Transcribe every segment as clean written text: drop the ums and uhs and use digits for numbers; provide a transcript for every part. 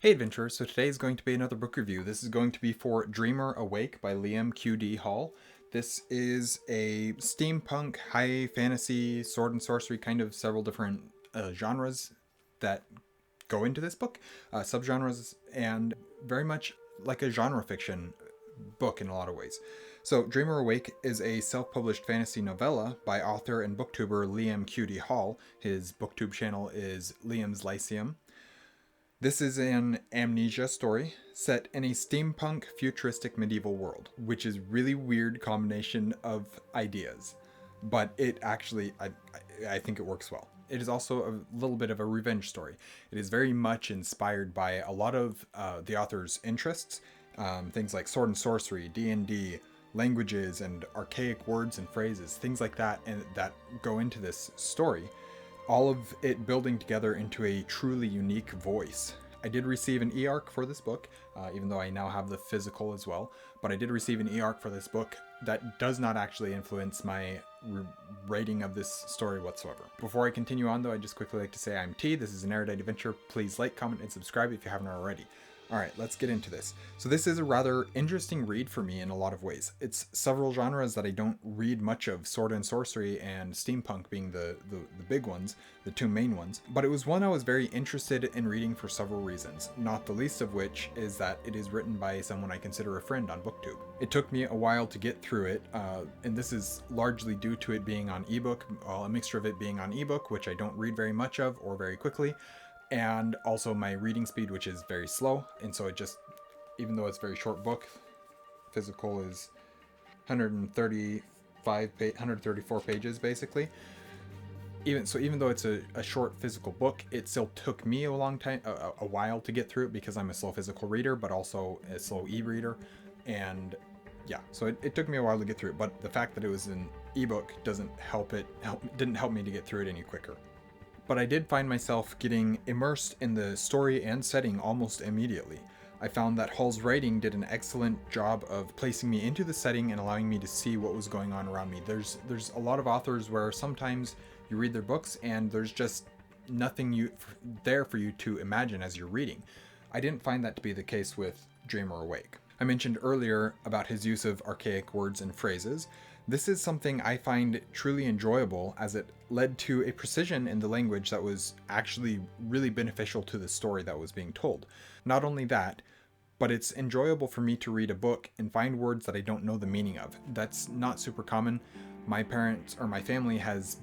Hey adventurers, so today is going to be another book review. This is going to be for Dreamer Awake by Liam Q.D. Hall. This is a steampunk, high fantasy, sword and sorcery, kind of several different genres that go into this book, subgenres, and very much like a genre fiction book in a lot of ways. So, Dreamer Awake is a self published fantasy novella by author and booktuber Liam Q.D. Hall. His booktube channel is Liam's Lyceum. This is an amnesia story set in a steampunk futuristic medieval world, which is really weird combination of ideas, but it actually I think it works well. It is also a little bit of a revenge story. It is very much inspired by a lot of the author's interests, things like sword and sorcery, D&D, languages, and archaic words and phrases, things like that, and that go into this story, all of it building together into a truly unique voice. I did receive an e-arc for this book, even though I now have the physical as well, but I did receive an e-arc for this book that does not actually influence my rating of this story whatsoever. Before I continue on though, I'd just quickly like to say I'm T, this is an Erudite adventure. Please like, comment, and subscribe if you haven't already. Alright, let's get into this. So this is a rather interesting read for me in a lot of ways. It's several genres that I don't read much of, sword and sorcery and steampunk being the big ones, the two main ones. But it was one I was very interested in reading for several reasons, not the least of which is that it is written by someone I consider a friend on BookTube. It took me a while to get through it, and this is largely due to it being on ebook, a mixture of it being on ebook, which I don't read very much of or very quickly, and also my reading speed, which is very slow. And so it just, even though it's a very short book, physical is 134 pages basically. Even though it's a short physical book, it still took me a long time, a while to get through it because I'm a slow physical reader, but also a slow e-reader. And yeah, so it took me a while to get through it, but the fact that it was an ebook didn't help me to get through it any quicker. But I did find myself getting immersed in the story and setting almost immediately. I found that Hall's writing did an excellent job of placing me into the setting and allowing me to see what was going on around me. There's a lot of authors where sometimes you read their books and there's just nothing there for you to imagine as you're reading. I didn't find that to be the case with Dreamer Awake. I mentioned earlier about his use of archaic words and phrases. This is something I find truly enjoyable as it led to a precision in the language that was actually really beneficial to the story that was being told. Not only that, but it's enjoyable for me to read a book and find words that I don't know the meaning of. That's not super common. My parents or my family has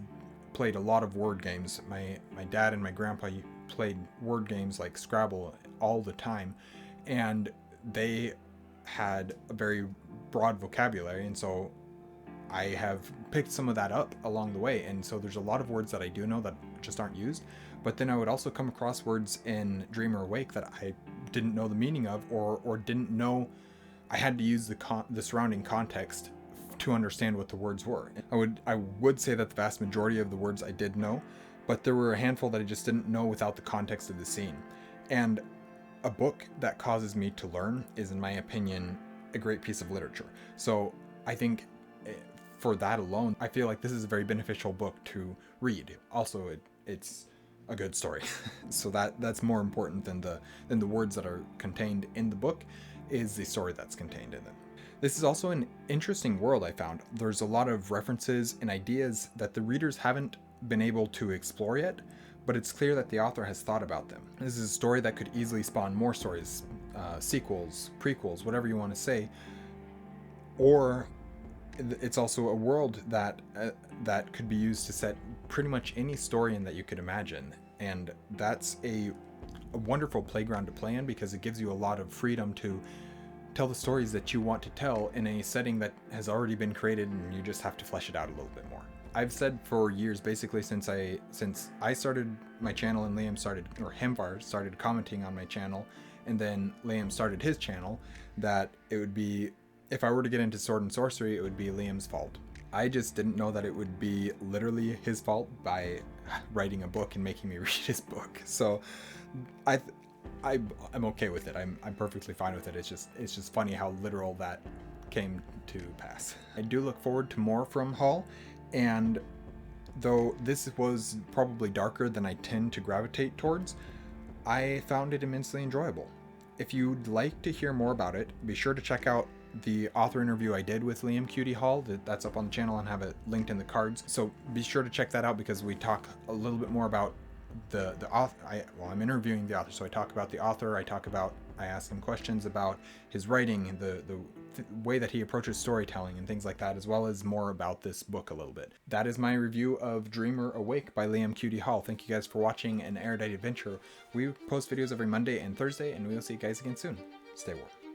played a lot of word games. My dad and my grandpa played word games like Scrabble all the time, and they had a very broad vocabulary, and so I have picked some of that up along the way, and so there's a lot of words that I do know that just aren't used, but then I would also come across words in Dreamer Awake that I didn't know the meaning of, or didn't know I had to use the surrounding context to understand what the words were. I would say that the vast majority of the words I did know, but there were a handful that I just didn't know without the context of the scene. And a book that causes me to learn is, in my opinion, a great piece of literature. So I think for that alone, I feel like this is a very beneficial book to read. Also, it's a good story. So that's more important than the words that are contained in the book, is the story that's contained in it. This is also an interesting world I found. There's a lot of references and ideas that the readers haven't been able to explore yet, but it's clear that the author has thought about them. This is a story that could easily spawn more stories, sequels, prequels, whatever you want to say, or it's also a world that could be used to set pretty much any story in that you could imagine, and that's a wonderful playground to play in because it gives you a lot of freedom to tell the stories that you want to tell in a setting that has already been created, and you just have to flesh it out a little bit more. I've said for years, basically since I started my channel and Hemvar started commenting on my channel, and then Liam started his channel, that it would be, if I were to get into sword and sorcery, it would be Liam's fault. I just didn't know that it would be literally his fault by writing a book and making me read his book. So I'm okay with it. I'm perfectly fine with it. It's just funny how literal that came to pass. I do look forward to more from Hall, and though this was probably darker than I tend to gravitate towards, I found it immensely enjoyable. If you'd like to hear more about it, be sure to check out the author interview I did with Liam Q.D. Hall. That's up on the channel and have it linked in the cards. So be sure to check that out because we talk a little bit more about the author. I'm interviewing the author, so I talk about the author. I ask him questions about his writing and the way that he approaches storytelling and things like that, as well as more about this book a little bit. That is my review of Dreamer Awake by Liam Q.D. Hall. Thank you guys for watching an Erudite adventure. We post videos every Monday and Thursday, and we will see you guys again soon. Stay warm.